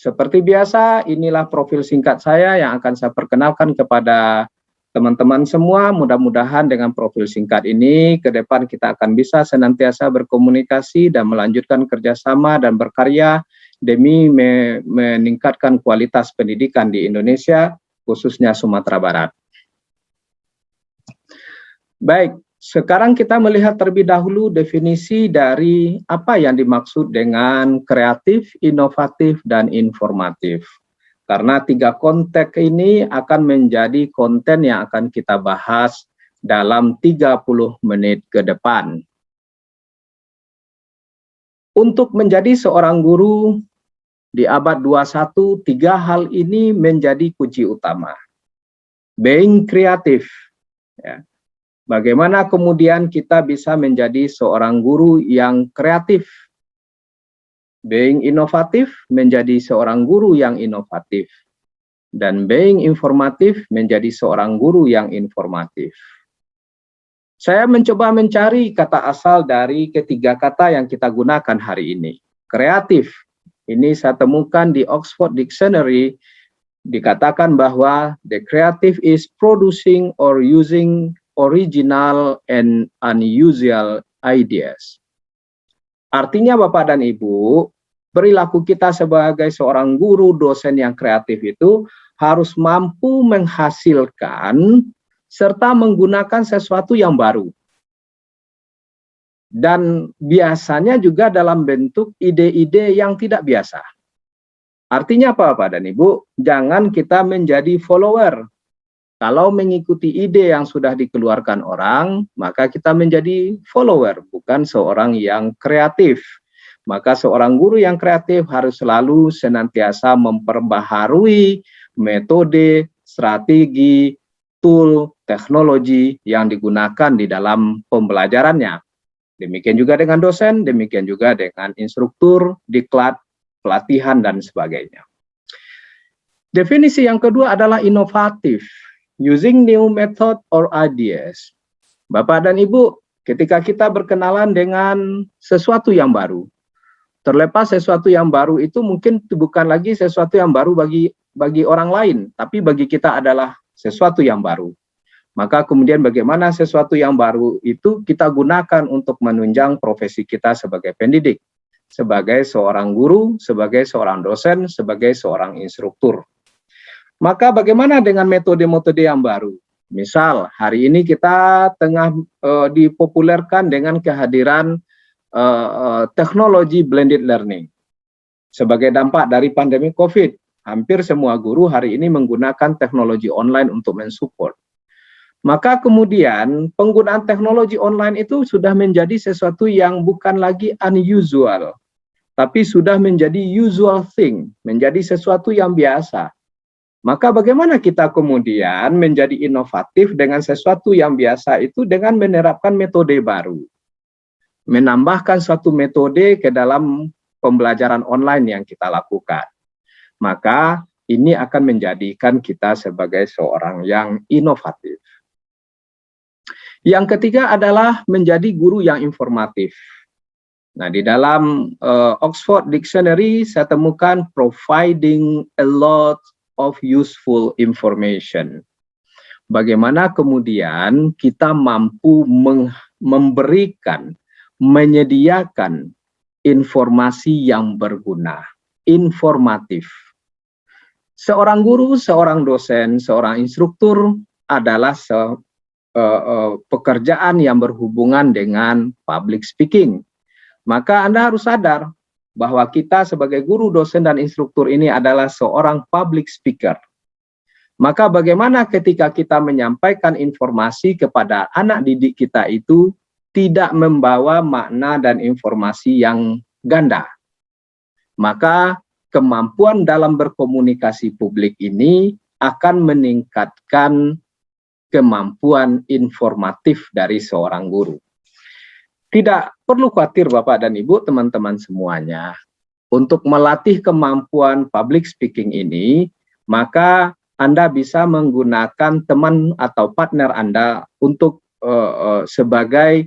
Seperti biasa, inilah profil singkat saya yang akan saya perkenalkan kepada teman-teman semua. Mudah-mudahan dengan profil singkat ini, ke depan kita akan bisa senantiasa berkomunikasi dan melanjutkan kerjasama dan berkarya demi meningkatkan kualitas pendidikan di Indonesia, khususnya Sumatera Barat. Baik, sekarang kita melihat terlebih dahulu definisi dari apa yang dimaksud dengan kreatif, inovatif, dan informatif. Karena 3 konteks ini akan menjadi konten yang akan kita bahas dalam 30 menit ke depan. Untuk menjadi seorang guru di abad 21, 3 hal ini menjadi kunci utama. Being kreatif, ya. Bagaimana kemudian kita bisa menjadi seorang guru yang kreatif? Being inovatif, menjadi seorang guru yang inovatif. Dan being informatif, menjadi seorang guru yang informatif. Saya mencoba mencari kata asal dari ketiga kata yang kita gunakan hari ini. Kreatif, ini saya temukan di Oxford Dictionary, dikatakan bahwa the creative is producing or using original and unusual ideas. Artinya Bapak dan Ibu, perilaku kita sebagai seorang guru, dosen yang kreatif itu harus mampu menghasilkan serta menggunakan sesuatu yang baru. Dan biasanya juga dalam bentuk ide-ide yang tidak biasa. Artinya apa Bapak dan Ibu? Jangan kita menjadi follower. Kalau mengikuti ide yang sudah dikeluarkan orang, maka kita menjadi follower, bukan seorang yang kreatif. Maka seorang guru yang kreatif harus selalu senantiasa memperbaharui metode, strategi, tool, teknologi yang digunakan di dalam pembelajarannya. Demikian juga dengan dosen, demikian juga dengan instruktur, diklat, pelatihan, dan sebagainya. Definisi yang kedua adalah inovatif. Using new method or ideas. Bapak dan Ibu, ketika kita berkenalan dengan sesuatu yang baru, terlepas sesuatu yang baru itu mungkin bukan lagi sesuatu yang baru bagi orang lain, tapi bagi kita adalah sesuatu yang baru. Maka kemudian bagaimana sesuatu yang baru itu kita gunakan untuk menunjang profesi kita sebagai pendidik, sebagai seorang guru, sebagai seorang dosen, sebagai seorang instruktur. Maka bagaimana dengan metode-metode yang baru? Misal, hari ini kita tengah dipopulerkan dengan kehadiran teknologi blended learning. Sebagai dampak dari pandemi COVID, hampir semua guru hari ini menggunakan teknologi online untuk mensupport. Maka kemudian penggunaan teknologi online itu sudah menjadi sesuatu yang bukan lagi unusual, tapi sudah menjadi usual thing, menjadi sesuatu yang biasa. Maka bagaimana kita kemudian menjadi inovatif dengan sesuatu yang biasa itu dengan menerapkan metode baru. Menambahkan suatu metode ke dalam pembelajaran online yang kita lakukan. Maka ini akan menjadikan kita sebagai seorang yang inovatif. Yang ketiga adalah menjadi guru yang informatif. Nah, di dalam Oxford Dictionary saya temukan providing a lot of useful information. Bagaimana kemudian kita mampu memberikan, menyediakan informasi yang berguna, informatif. Seorang guru, seorang dosen, seorang instruktur adalah pekerjaan yang berhubungan dengan public speaking. Maka Anda harus sadar bahwa kita sebagai guru, dosen, dan instruktur ini adalah seorang public speaker. Maka bagaimana ketika kita menyampaikan informasi kepada anak didik kita itu tidak membawa makna dan informasi yang ganda. Maka kemampuan dalam berkomunikasi publik ini akan meningkatkan kemampuan informatif dari seorang guru. Tidak perlu khawatir Bapak dan Ibu, teman-teman semuanya. Untuk melatih kemampuan public speaking ini, maka Anda bisa menggunakan teman atau partner Anda untuk sebagai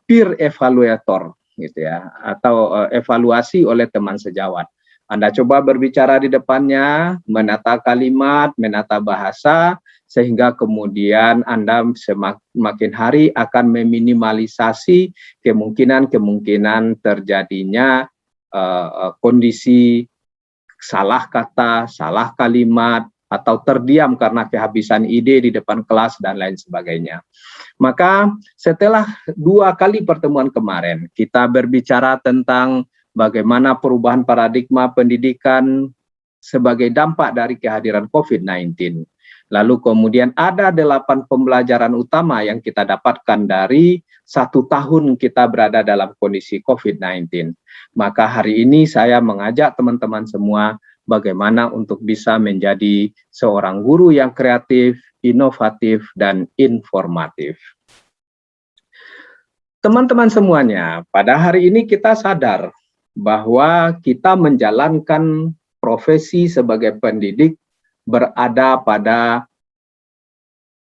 peer evaluator, gitu ya, atau evaluasi oleh teman sejawat. Anda coba berbicara di depannya, menata kalimat, menata bahasa, sehingga kemudian Anda semakin hari akan meminimalisasi kemungkinan-kemungkinan terjadinya kondisi salah kata, salah kalimat, atau terdiam karena kehabisan ide di depan kelas dan lain sebagainya. Maka setelah 2 kali pertemuan kemarin, kita berbicara tentang bagaimana perubahan paradigma pendidikan sebagai dampak dari kehadiran COVID-19. Lalu kemudian ada 8 pembelajaran utama yang kita dapatkan dari 1 tahun kita berada dalam kondisi COVID-19. Maka hari ini saya mengajak teman-teman semua bagaimana untuk bisa menjadi seorang guru yang kreatif, inovatif, dan informatif. Teman-teman semuanya, pada hari ini kita sadar bahwa kita menjalankan profesi sebagai pendidik berada pada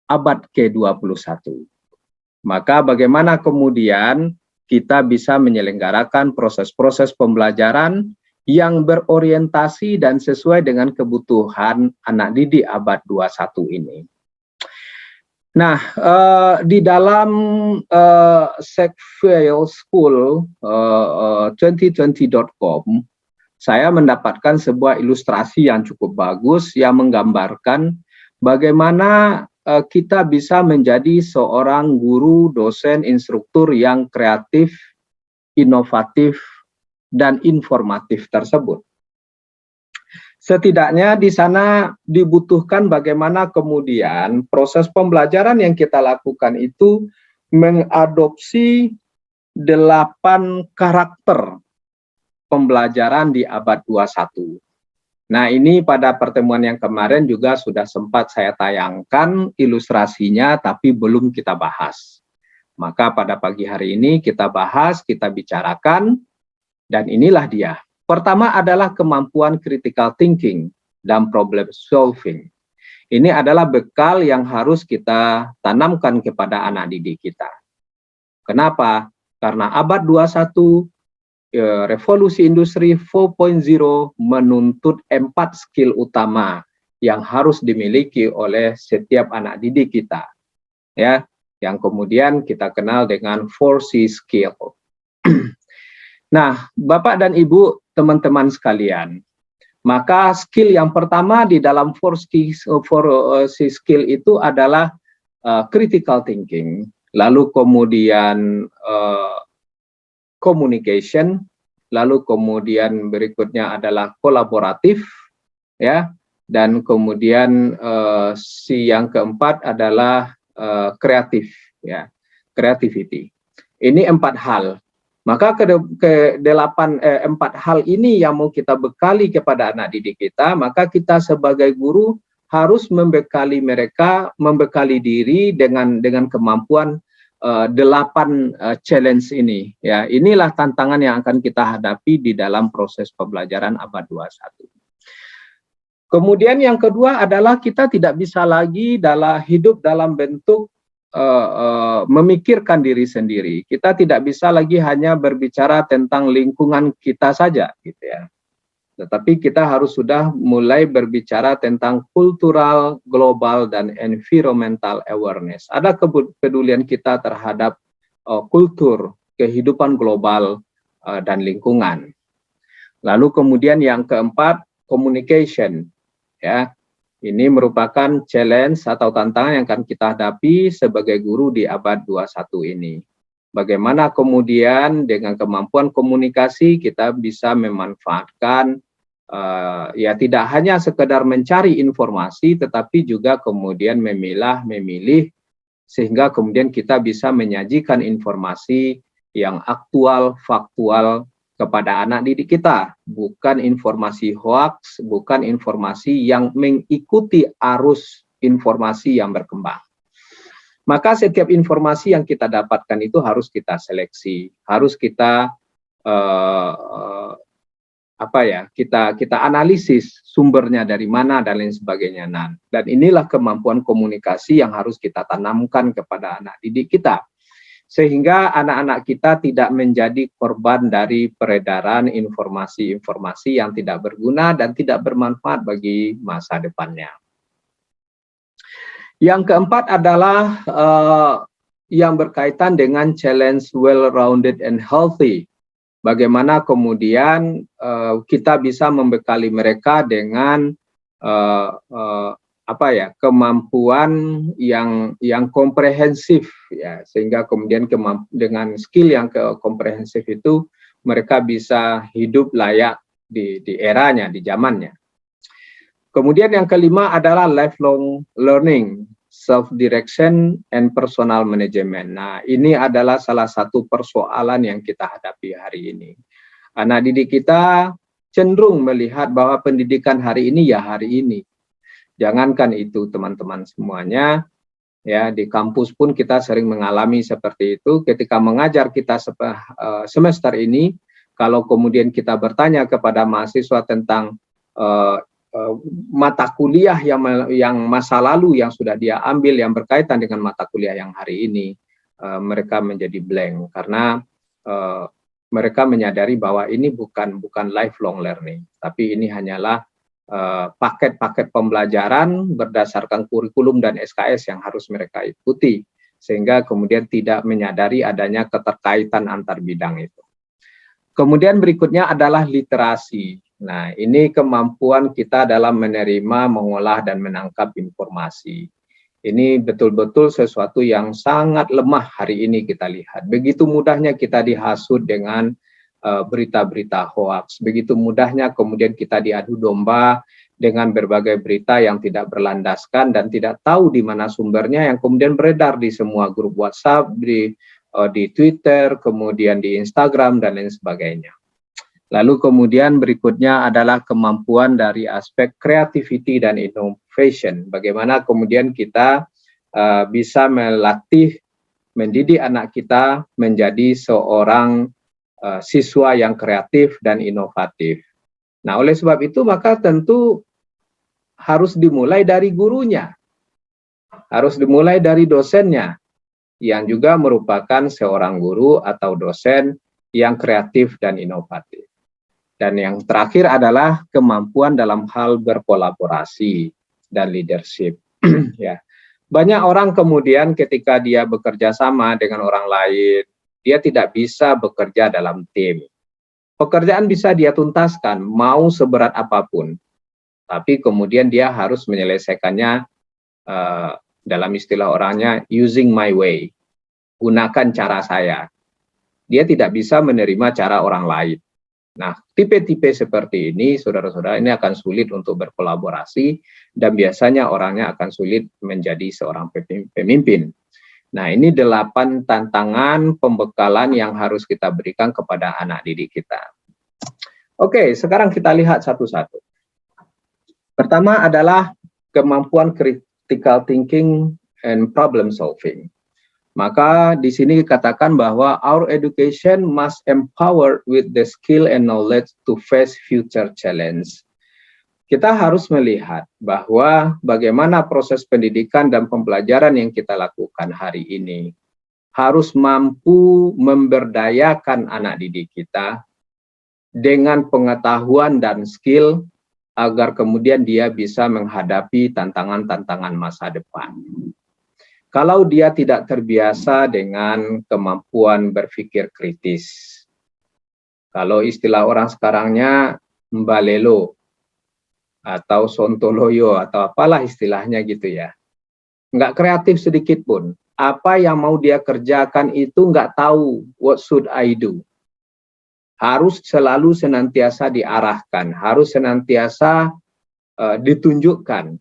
abad ke-21. Maka bagaimana kemudian kita bisa menyelenggarakan proses-proses pembelajaran yang berorientasi dan sesuai dengan kebutuhan anak didik abad 21 ini. Nah, di dalam Sackville School 2020.com, saya mendapatkan sebuah ilustrasi yang cukup bagus yang menggambarkan bagaimana kita bisa menjadi seorang guru, dosen, instruktur yang kreatif, inovatif, dan informatif tersebut. Setidaknya di sana dibutuhkan bagaimana kemudian proses pembelajaran yang kita lakukan itu mengadopsi 8 karakter pembelajaran di abad 21. Nah, ini pada pertemuan yang kemarin juga sudah sempat saya tayangkan ilustrasinya, tapi belum kita bahas. Maka pada pagi hari ini kita bahas, kita bicarakan, dan inilah dia. Pertama adalah kemampuan critical thinking dan problem solving. Ini adalah bekal yang harus kita tanamkan kepada anak didik kita. Kenapa? Karena abad 21, revolusi industri 4.0 menuntut 4 skill utama yang harus dimiliki oleh setiap anak didik kita. Ya, yang kemudian kita kenal dengan 4C skill. Nah, Bapak dan Ibu, teman-teman sekalian, maka skill yang pertama di dalam 4C skill itu adalah critical thinking, lalu kemudian communication, lalu kemudian berikutnya adalah kolaboratif, ya, dan kemudian si yang keempat adalah kreatif, ya, creativity. Ini 4 hal. Maka empat hal ini yang mau kita bekali kepada anak didik kita, maka kita sebagai guru harus membekali mereka, membekali diri dengan kemampuan 8 challenge ini. Ya, inilah tantangan yang akan kita hadapi di dalam proses pembelajaran abad 21. Kemudian yang kedua adalah kita tidak bisa lagi hidup dalam bentuk memikirkan diri sendiri. Kita tidak bisa lagi hanya berbicara tentang lingkungan kita saja, gitu ya. Tetapi kita harus sudah mulai berbicara tentang kultural, global, dan environmental awareness. Ada kepedulian kita terhadap kultur, kehidupan global, dan lingkungan. Lalu kemudian yang keempat, communication, ya. Ini merupakan challenge atau tantangan yang akan kita hadapi sebagai guru di abad 21 ini. Bagaimana kemudian dengan kemampuan komunikasi kita bisa memanfaatkan ya tidak hanya sekedar mencari informasi, tetapi juga kemudian memilih sehingga kemudian kita bisa menyajikan informasi yang aktual, faktual kepada anak didik kita, bukan informasi hoax, bukan informasi yang mengikuti arus informasi yang berkembang. Maka setiap informasi yang kita dapatkan itu harus kita seleksi, harus kita kita analisis sumbernya dari mana dan lain sebagainya. Dan inilah kemampuan komunikasi yang harus kita tanamkan kepada anak didik kita. sehingga anak-anak kita tidak menjadi korban dari peredaran informasi-informasi yang tidak berguna dan tidak bermanfaat bagi masa depannya. Yang keempat adalah yang berkaitan dengan challenge well-rounded and healthy. Bagaimana kemudian kita bisa membekali mereka dengan kemampuan yang komprehensif, ya, sehingga kemudian dengan skill yang komprehensif itu mereka bisa hidup layak di eranya, di zamannya. Kemudian yang kelima adalah lifelong learning, self-direction, and personal management. Nah, ini adalah salah satu persoalan yang kita hadapi hari ini. Anak didik kita cenderung melihat bahwa pendidikan hari ini ya hari ini. Jangankan itu teman-teman semuanya, ya di kampus pun kita sering mengalami seperti itu. Ketika mengajar kita semester ini, kalau kemudian kita bertanya kepada mahasiswa tentang mata kuliah yang masa lalu yang sudah dia ambil yang berkaitan dengan mata kuliah yang hari ini, mereka menjadi blank karena mereka menyadari bahwa ini bukan lifelong learning, tapi ini hanyalah paket-paket pembelajaran berdasarkan kurikulum dan SKS yang harus mereka ikuti, sehingga kemudian tidak menyadari adanya keterkaitan antar bidang itu. Kemudian berikutnya adalah literasi. Nah, ini kemampuan kita dalam menerima, mengolah, dan menangkap informasi. Ini betul-betul sesuatu yang sangat lemah hari ini kita lihat. Begitu mudahnya kita dihasut dengan berita-berita hoaks. Begitu mudahnya kemudian kita diadu domba dengan berbagai berita yang tidak berlandaskan dan tidak tahu di mana sumbernya, yang kemudian beredar di semua grup WhatsApp, di Twitter, kemudian di Instagram, dan lain sebagainya. Lalu kemudian berikutnya adalah kemampuan dari aspek creativity dan innovation. Bagaimana kemudian kita bisa melatih, mendidik anak kita menjadi seorang siswa yang kreatif dan inovatif. Nah, oleh sebab itu maka tentu harus dimulai dari gurunya, harus dimulai dari dosennya, yang juga merupakan seorang guru atau dosen yang kreatif dan inovatif. Dan yang terakhir adalah kemampuan dalam hal berkolaborasi dan leadership. Ya, banyak orang kemudian ketika dia bekerja sama dengan orang lain, dia tidak bisa bekerja dalam tim. Pekerjaan bisa dia tuntaskan, mau seberat apapun, tapi kemudian dia harus menyelesaikannya dalam istilah orangnya using my way, gunakan cara saya. Dia tidak bisa menerima cara orang lain. Nah, tipe-tipe seperti ini, saudara-saudara, ini akan sulit untuk berkolaborasi dan biasanya orangnya akan sulit menjadi seorang pemimpin. Nah, ini 8 tantangan pembekalan yang harus kita berikan kepada anak didik kita. Oke, sekarang kita lihat satu-satu. Pertama adalah kemampuan critical thinking and problem solving. Maka di sini dikatakan bahwa our education must empower with the skill and knowledge to face future challenge. Kita harus melihat bahwa bagaimana proses pendidikan dan pembelajaran yang kita lakukan hari ini harus mampu memberdayakan anak didik kita dengan pengetahuan dan skill agar kemudian dia bisa menghadapi tantangan-tantangan masa depan. Kalau dia tidak terbiasa dengan kemampuan berpikir kritis, kalau istilah orang sekarangnya mbalelo atau sontoloyo atau apalah istilahnya gitu ya, nggak kreatif sedikit pun, apa yang mau dia kerjakan itu nggak tahu what should I do. Harus selalu senantiasa diarahkan, harus senantiasa ditunjukkan.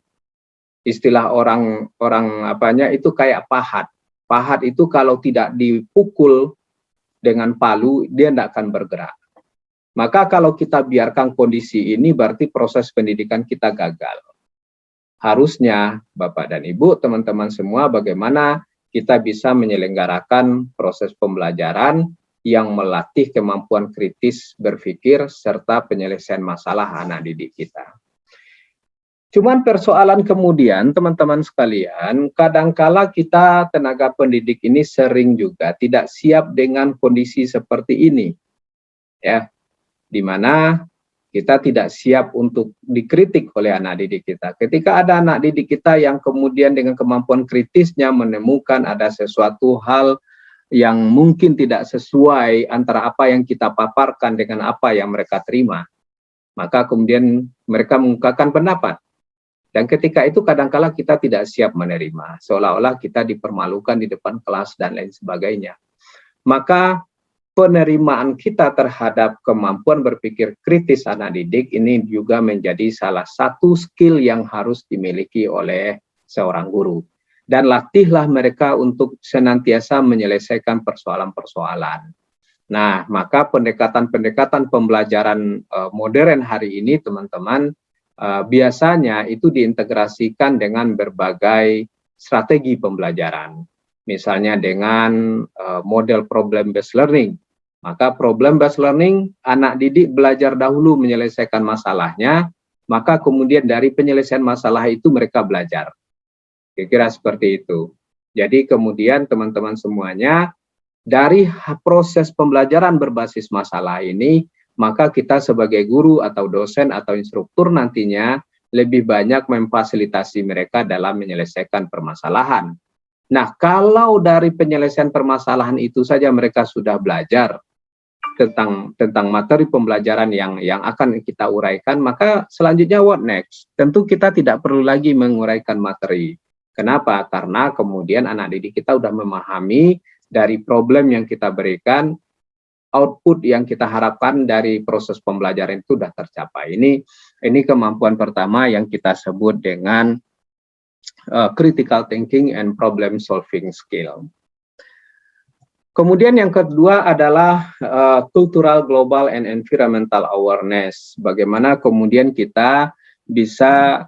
Istilah orang apanya itu kayak pahat. Pahat itu kalau tidak dipukul dengan palu, dia tidak akan bergerak. Maka kalau kita biarkan kondisi ini, berarti proses pendidikan kita gagal. Harusnya Bapak dan Ibu, teman-teman semua, bagaimana kita bisa menyelenggarakan proses pembelajaran yang melatih kemampuan kritis berpikir serta penyelesaian masalah anak didik kita. Cuman persoalan kemudian teman-teman sekalian, kadangkala kita tenaga pendidik ini sering juga tidak siap dengan kondisi seperti ini, ya, di mana kita tidak siap untuk dikritik oleh anak didik kita. Ketika ada anak didik kita yang kemudian dengan kemampuan kritisnya menemukan ada sesuatu hal yang mungkin tidak sesuai antara apa yang kita paparkan dengan apa yang mereka terima, maka kemudian mereka mengungkapkan pendapat. Dan ketika itu kadangkala kita tidak siap menerima, seolah-olah kita dipermalukan di depan kelas dan lain sebagainya. Maka penerimaan kita terhadap kemampuan berpikir kritis anak didik ini juga menjadi salah satu skill yang harus dimiliki oleh seorang guru. Dan latihlah mereka untuk senantiasa menyelesaikan persoalan-persoalan. Nah, maka pendekatan-pendekatan pembelajaran modern hari ini, teman-teman, biasanya itu diintegrasikan dengan berbagai strategi pembelajaran. Misalnya dengan model problem based learning. Maka problem based learning, anak didik belajar dahulu menyelesaikan masalahnya, maka kemudian dari penyelesaian masalah itu mereka belajar. Kira-kira seperti itu. Jadi kemudian teman-teman semuanya, dari proses pembelajaran berbasis masalah ini, maka kita sebagai guru atau dosen atau instruktur nantinya lebih banyak memfasilitasi mereka dalam menyelesaikan permasalahan. Nah, kalau dari penyelesaian permasalahan itu saja mereka sudah belajar tentang materi pembelajaran yang akan kita uraikan, maka selanjutnya what next? Tentu kita tidak perlu lagi menguraikan materi. Kenapa? Karena kemudian anak didik kita sudah memahami dari problem yang kita berikan, output yang kita harapkan dari proses pembelajaran itu sudah tercapai. Ini kemampuan pertama yang kita sebut dengan critical thinking and problem solving skill. Kemudian yang kedua adalah cultural, global, and environmental awareness. Bagaimana kemudian kita bisa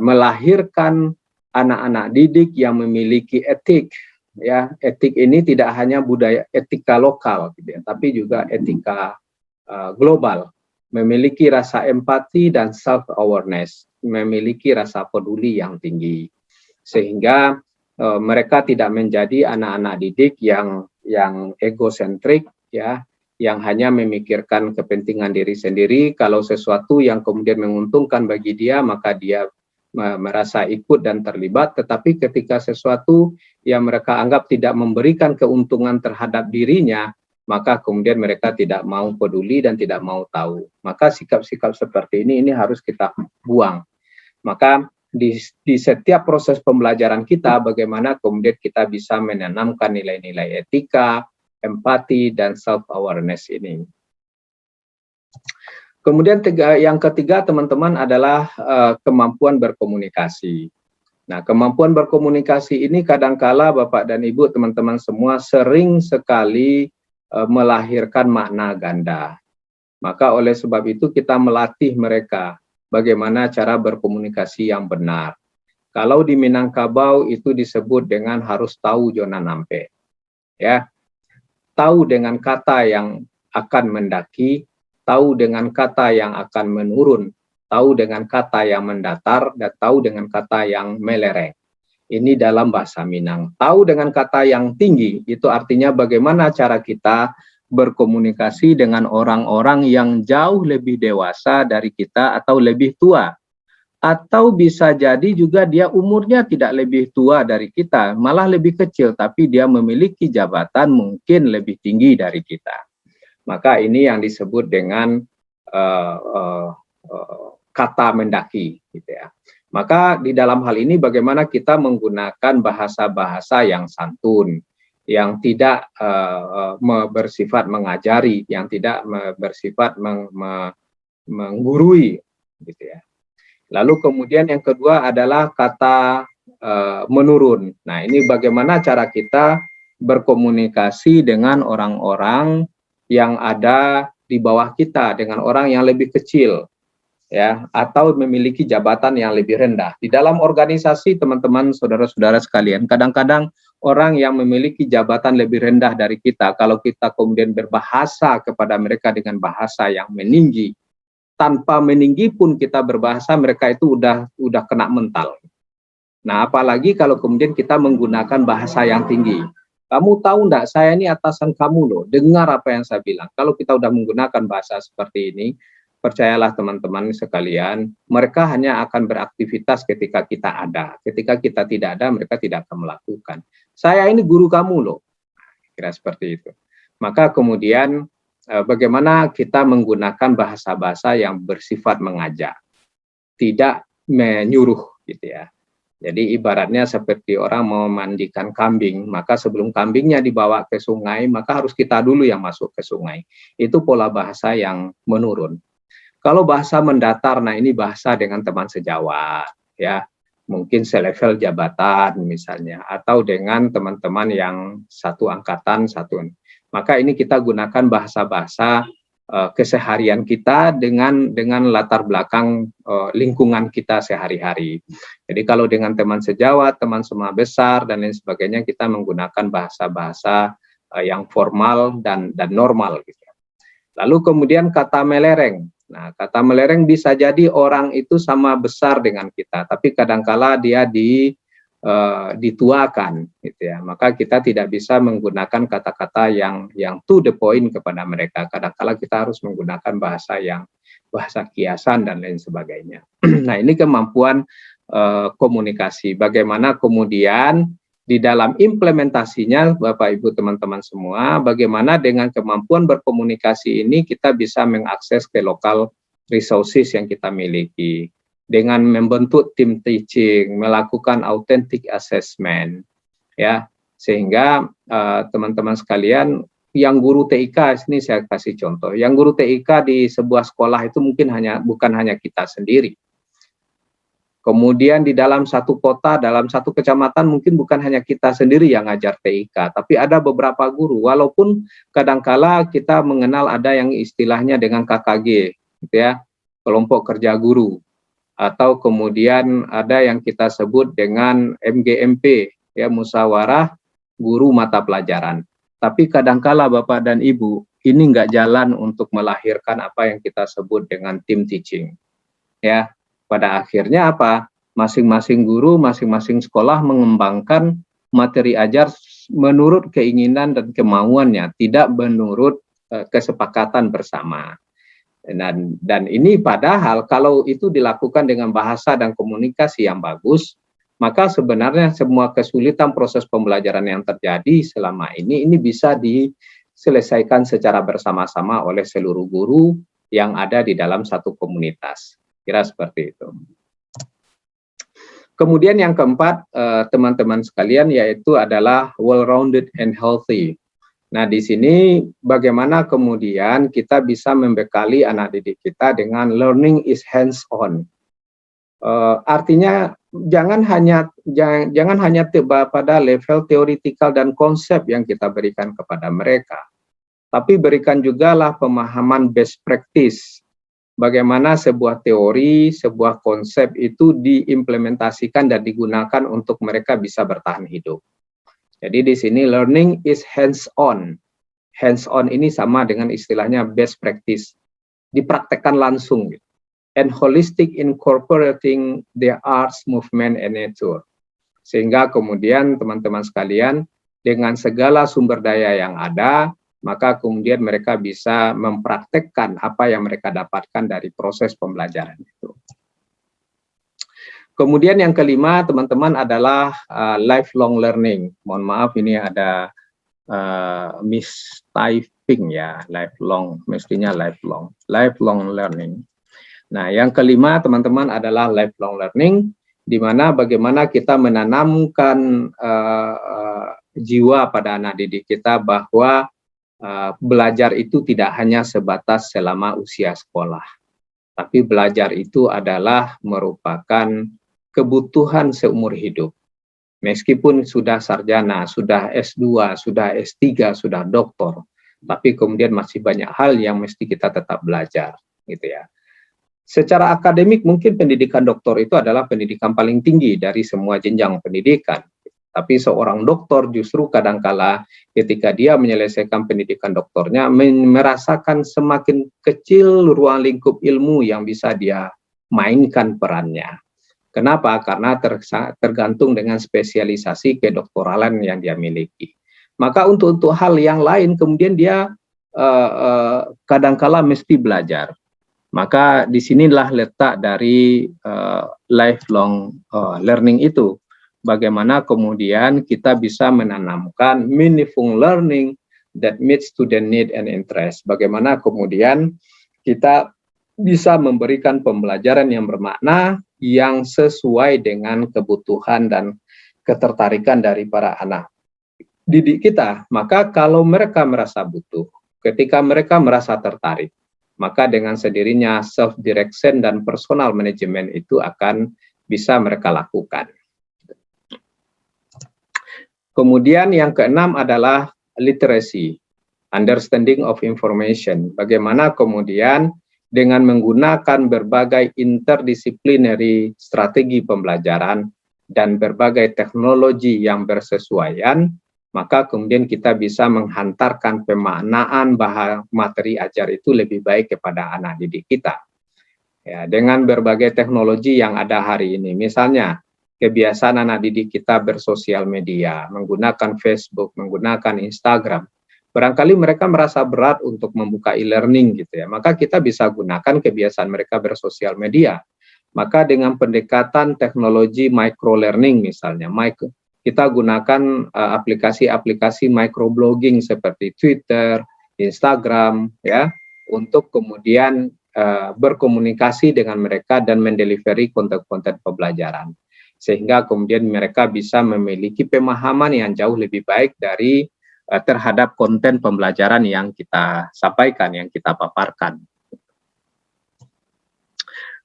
melahirkan anak-anak didik yang memiliki etik. Ya, etik ini tidak hanya budaya etika lokal, gitu ya, tapi juga etika global, memiliki rasa empati dan self awareness, memiliki rasa peduli yang tinggi, sehingga mereka tidak menjadi anak-anak didik yang egosentrik, ya, yang hanya memikirkan kepentingan diri sendiri. Kalau sesuatu yang kemudian menguntungkan bagi dia, maka dia merasa ikut dan terlibat, tetapi ketika sesuatu yang mereka anggap tidak memberikan keuntungan terhadap dirinya, maka kemudian mereka tidak mau peduli dan tidak mau tahu. Maka sikap-sikap seperti ini harus kita buang. Maka di setiap proses pembelajaran kita, bagaimana kemudian kita bisa menanamkan nilai-nilai etika, empati, dan self-awareness ini. Kemudian yang ketiga, teman-teman, adalah kemampuan berkomunikasi. Nah, kemampuan berkomunikasi ini kadangkala Bapak dan Ibu, teman-teman semua sering sekali melahirkan makna ganda. Maka oleh sebab itu kita melatih mereka bagaimana cara berkomunikasi yang benar. Kalau di Minangkabau itu disebut dengan harus tahu jona nampe. Ya. Tahu dengan kata yang akan mendaki, tahu dengan kata yang akan menurun, tahu dengan kata yang mendatar, dan tahu dengan kata yang melereng. Ini dalam bahasa Minang. Tahu dengan kata yang tinggi, itu artinya bagaimana cara kita berkomunikasi dengan orang-orang yang jauh lebih dewasa dari kita atau lebih tua. Atau bisa jadi juga dia umurnya tidak lebih tua dari kita, malah lebih kecil, tapi dia memiliki jabatan mungkin lebih tinggi dari kita. Maka ini yang disebut dengan kata mendaki, gitu ya. Maka di dalam hal ini bagaimana kita menggunakan bahasa-bahasa yang santun, yang tidak bersifat mengajari, yang tidak bersifat menggurui, gitu ya. Lalu kemudian yang kedua adalah kata menurun. Nah, ini bagaimana cara kita berkomunikasi dengan orang-orang yang ada di bawah kita, dengan orang yang lebih kecil, ya, atau memiliki jabatan yang lebih rendah. Di dalam organisasi, teman-teman, saudara-saudara sekalian, kadang-kadang orang yang memiliki jabatan lebih rendah dari kita, kalau kita kemudian berbahasa kepada mereka dengan bahasa yang meninggi, tanpa meninggi pun kita berbahasa, mereka itu udah kena mental. Nah, apalagi kalau kemudian kita menggunakan bahasa yang tinggi. Kamu tahu enggak, saya ini atasan kamu loh, dengar apa yang saya bilang. Kalau kita udah menggunakan bahasa seperti ini, percayalah teman-teman sekalian, mereka hanya akan beraktivitas ketika kita ada. Ketika kita tidak ada, mereka tidak akan melakukan. Saya ini guru kamu loh, kira seperti itu. Maka kemudian bagaimana kita menggunakan bahasa-bahasa yang bersifat mengajak, tidak menyuruh gitu ya. Jadi ibaratnya seperti orang mau mandikan kambing, maka sebelum kambingnya dibawa ke sungai, maka harus kita dulu yang masuk ke sungai. Itu pola bahasa yang menurun. Kalau bahasa mendatar, nah ini bahasa dengan teman sejawat, ya, mungkin selevel jabatan misalnya, atau dengan teman-teman yang satu angkatan, maka ini kita gunakan bahasa-bahasa keseharian kita dengan latar belakang lingkungan kita sehari-hari. Jadi kalau dengan teman sejawat, teman sema besar dan lain sebagainya, kita menggunakan bahasa-bahasa yang formal dan normal gitu. Lalu kemudian kata melereng. Nah, kata melereng bisa jadi orang itu sama besar dengan kita, tapi kadangkala dia dituakan gitu ya. Maka kita tidak bisa menggunakan kata-kata yang to the point kepada mereka. Kadangkala kita harus menggunakan bahasa kiasan dan lain sebagainya. Nah, ini kemampuan komunikasi. Bagaimana kemudian di dalam implementasinya, Bapak Ibu teman-teman semua, bagaimana dengan kemampuan berkomunikasi ini kita bisa mengakses ke lokal resources yang kita miliki, dengan membentuk tim teaching, melakukan authentic assessment, ya, sehingga teman-teman sekalian, yang guru TIK, ini saya kasih contoh, yang guru TIK di sebuah sekolah itu mungkin bukan hanya kita sendiri. Kemudian di dalam satu kota, dalam satu kecamatan, mungkin bukan hanya kita sendiri yang ngajar TIK, tapi ada beberapa guru, walaupun kadangkala kita mengenal ada yang istilahnya dengan KKG, gitu ya, kelompok kerja guru, atau kemudian ada yang kita sebut dengan MGMP, ya, musyawarah guru mata pelajaran. Tapi kadangkala Bapak dan Ibu, ini nggak jalan untuk melahirkan apa yang kita sebut dengan tim teaching. Ya, pada akhirnya apa? Masing-masing guru, masing-masing sekolah mengembangkan materi ajar menurut keinginan dan kemauannya, tidak menurut kesepakatan bersama. Dan ini padahal kalau itu dilakukan dengan bahasa dan komunikasi yang bagus, maka sebenarnya semua kesulitan proses pembelajaran yang terjadi selama ini bisa diselesaikan secara bersama-sama oleh seluruh guru yang ada di dalam satu komunitas. Kira seperti itu. Kemudian yang keempat, teman-teman sekalian, yaitu adalah well-rounded and healthy. Nah, di sini bagaimana kemudian kita bisa membekali anak didik kita dengan learning is hands-on. Artinya jangan hanya pada level teoritikal dan konsep yang kita berikan kepada mereka, tapi berikan juga lah pemahaman best practice. Bagaimana sebuah teori, sebuah konsep itu diimplementasikan dan digunakan untuk mereka bisa bertahan hidup. Jadi di sini learning is hands-on. Hands-on ini sama dengan istilahnya best practice. Dipraktekkan langsung. And holistic incorporating the arts, movement, and nature. Sehingga kemudian teman-teman sekalian, dengan segala sumber daya yang ada, maka kemudian mereka bisa mempraktekkan apa yang mereka dapatkan dari proses pembelajaran itu. Kemudian yang kelima, teman-teman, adalah lifelong learning. Mohon maaf, ini ada mistyping ya, lifelong, mestinya lifelong learning. Nah, yang kelima, teman-teman, adalah lifelong learning, di mana bagaimana kita menanamkan jiwa pada anak didik kita bahwa belajar itu tidak hanya sebatas selama usia sekolah, tapi belajar itu adalah merupakan kebutuhan seumur hidup. Meskipun sudah sarjana, sudah S2, sudah S3, sudah doktor, tapi kemudian masih banyak hal yang mesti kita tetap belajar, gitu ya. Secara akademik mungkin pendidikan doktor itu adalah pendidikan paling tinggi dari semua jenjang pendidikan. Tapi seorang dokter justru kadangkala ketika dia menyelesaikan pendidikan doktornya merasakan semakin kecil ruang lingkup ilmu yang bisa dia mainkan perannya. Kenapa? Karena tergantung dengan spesialisasi kedoktoralan yang dia miliki. Maka untuk hal yang lain kemudian dia kadangkala mesti belajar. Maka disinilah letak dari lifelong learning itu. Bagaimana kemudian kita bisa menanamkan meaningful learning that meets student need and interest. Bagaimana kemudian kita bisa memberikan pembelajaran yang bermakna, yang sesuai dengan kebutuhan dan ketertarikan dari para anak didik kita. Maka kalau mereka merasa butuh, ketika mereka merasa tertarik, maka dengan sendirinya self-direction dan personal management itu akan bisa mereka lakukan. Kemudian yang keenam adalah literacy, understanding of information. Bagaimana kemudian dengan menggunakan berbagai interdisciplinary strategi pembelajaran dan berbagai teknologi yang bersesuaian, maka kemudian kita bisa menghantarkan pemaknaan bahan materi ajar itu lebih baik kepada anak didik kita. Ya, dengan berbagai teknologi yang ada hari ini, misalnya kebiasaan anak didik kita bersosial media, menggunakan Facebook, menggunakan Instagram, barangkali mereka merasa berat untuk membuka e-learning gitu ya, maka kita bisa gunakan kebiasaan mereka bersosial media. Maka dengan pendekatan teknologi micro-learning misalnya, kita gunakan aplikasi-aplikasi microblogging seperti Twitter, Instagram ya, untuk kemudian berkomunikasi dengan mereka dan mendelivery konten-konten pembelajaran. Sehingga kemudian mereka bisa memiliki pemahaman yang jauh lebih baik dari terhadap konten pembelajaran yang kita sampaikan, yang kita paparkan.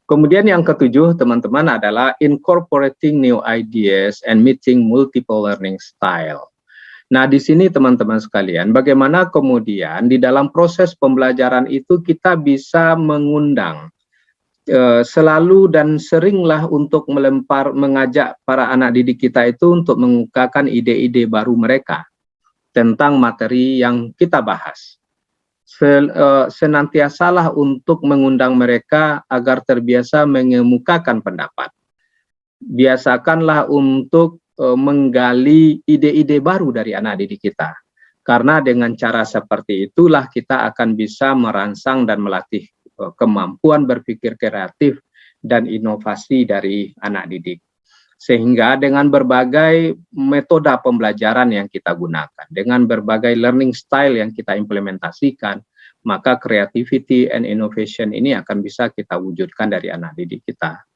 Kemudian yang ketujuh, teman-teman, adalah incorporating new ideas and meeting multiple learning style. Nah, di sini teman-teman sekalian, bagaimana kemudian di dalam proses pembelajaran itu kita bisa mengundang selalu dan seringlah untuk mengajak para anak didik kita itu untuk mengungkapkan ide-ide baru mereka tentang materi yang kita bahas. Senantiasalah untuk mengundang mereka agar terbiasa mengemukakan pendapat. Biasakanlah untuk menggali ide-ide baru dari anak didik kita. Karena dengan cara seperti itulah kita akan bisa merangsang dan melatih kemampuan berpikir kreatif dan inovasi dari anak didik. Sehingga dengan berbagai metode pembelajaran yang kita gunakan, dengan berbagai learning style yang kita implementasikan, maka creativity and innovation ini akan bisa kita wujudkan dari anak didik kita.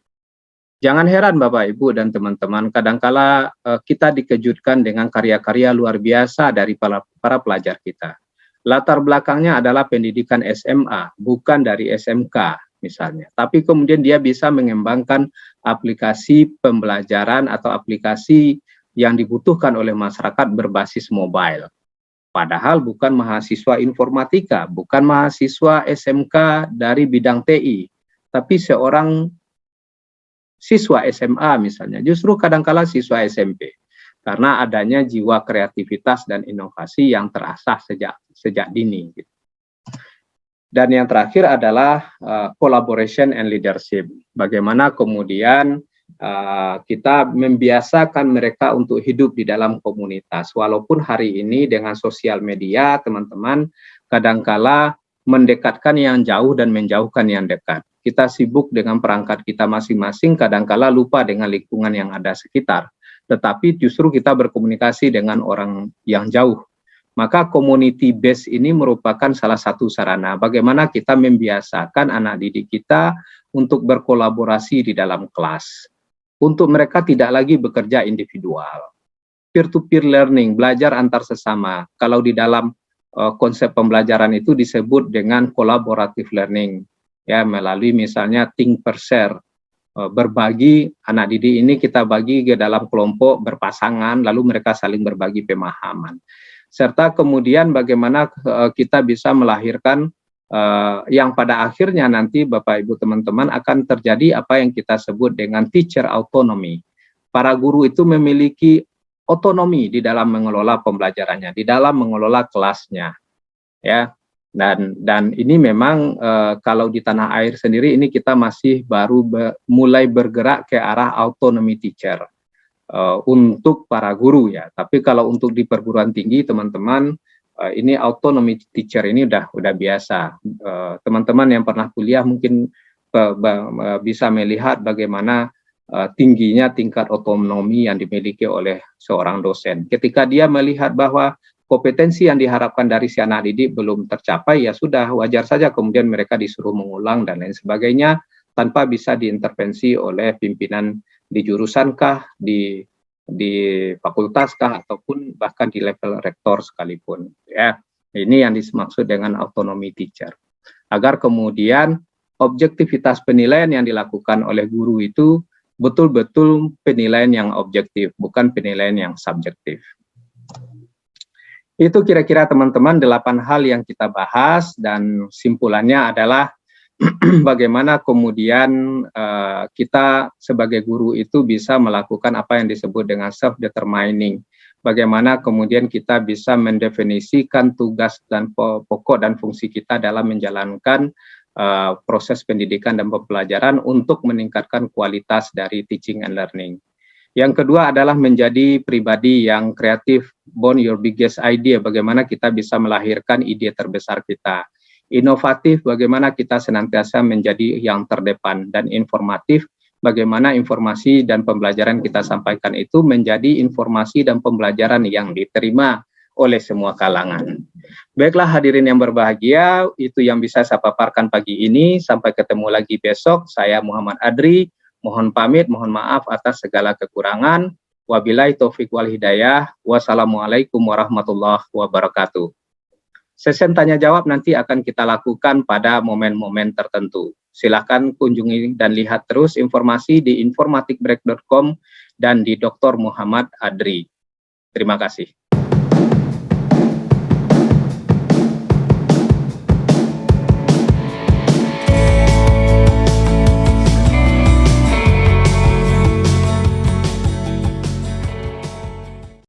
Jangan heran Bapak, Ibu, dan teman-teman, kadangkala kita dikejutkan dengan karya-karya luar biasa dari para pelajar kita. Latar belakangnya adalah pendidikan SMA, bukan dari SMK. Misalnya, tapi kemudian dia bisa mengembangkan aplikasi pembelajaran atau aplikasi yang dibutuhkan oleh masyarakat berbasis mobile. Padahal bukan mahasiswa informatika, bukan mahasiswa SMK dari bidang TI, tapi seorang siswa SMA misalnya, justru kadangkala siswa SMP, karena adanya jiwa kreativitas dan inovasi yang terasah sejak dini. Dan yang terakhir adalah collaboration and leadership. Bagaimana kemudian kita membiasakan mereka untuk hidup di dalam komunitas. Walaupun hari ini dengan sosial media, teman-teman, kadangkala mendekatkan yang jauh dan menjauhkan yang dekat. Kita sibuk dengan perangkat kita masing-masing, kadangkala lupa dengan lingkungan yang ada sekitar. Tetapi justru kita berkomunikasi dengan orang yang jauh. Maka community base ini merupakan salah satu sarana bagaimana kita membiasakan anak didik kita untuk berkolaborasi di dalam kelas. Untuk mereka tidak lagi bekerja individual. Peer-to-peer learning, belajar antar sesama. Kalau di dalam konsep pembelajaran itu disebut dengan collaborative learning. Ya, melalui misalnya think per share. Berbagi, anak didik ini kita bagi ke dalam kelompok berpasangan, lalu mereka saling berbagi pemahaman. Serta kemudian bagaimana kita bisa melahirkan yang pada akhirnya nanti Bapak Ibu teman-teman akan terjadi apa yang kita sebut dengan teacher autonomy. Para guru itu memiliki otonomi di dalam mengelola pembelajarannya, di dalam mengelola kelasnya, ya. Dan ini memang kalau di tanah air sendiri ini kita masih baru mulai bergerak ke arah autonomy teacher untuk para guru ya. Tapi kalau untuk di perguruan tinggi teman-teman ini autonomy teacher ini udah biasa. Teman-teman yang pernah kuliah mungkin bisa melihat bagaimana tingginya tingkat otonomi yang dimiliki oleh seorang dosen. Ketika dia melihat bahwa kompetensi yang diharapkan dari si anak didik belum tercapai, ya sudah wajar saja kemudian mereka disuruh mengulang dan lain sebagainya tanpa bisa diintervensi oleh pimpinan di jurusankah, di fakultaskah, ataupun bahkan di level rektor sekalipun. Ya, ini yang dimaksud dengan autonomy teacher. Agar kemudian objektivitas penilaian yang dilakukan oleh guru itu betul-betul penilaian yang objektif, bukan penilaian yang subjektif. Itu kira-kira teman-teman 8 hal yang kita bahas, dan simpulannya adalah bagaimana kemudian kita sebagai guru itu bisa melakukan apa yang disebut dengan self-determining. Bagaimana kemudian kita bisa mendefinisikan tugas dan pokok dan fungsi kita dalam menjalankan proses pendidikan dan pembelajaran untuk meningkatkan kualitas dari teaching and learning. Yang kedua adalah menjadi pribadi yang kreatif, born your biggest idea, bagaimana kita bisa melahirkan ide terbesar kita. Inovatif, bagaimana kita senantiasa menjadi yang terdepan, dan informatif, bagaimana informasi dan pembelajaran kita sampaikan itu menjadi informasi dan pembelajaran yang diterima oleh semua kalangan. Baiklah hadirin yang berbahagia, itu yang bisa saya paparkan pagi ini. Sampai ketemu lagi besok. Saya Muhammad Adri. Mohon pamit, mohon maaf atas segala kekurangan. Wabillahi taufik wal hidayah. Wassalamualaikum warahmatullahi wabarakatuh. Sesi tanya jawab nanti akan kita lakukan pada momen-momen tertentu. Silahkan kunjungi dan lihat terus informasi di informatikbreak.com dan di Dr. Muhammad Adri. Terima kasih.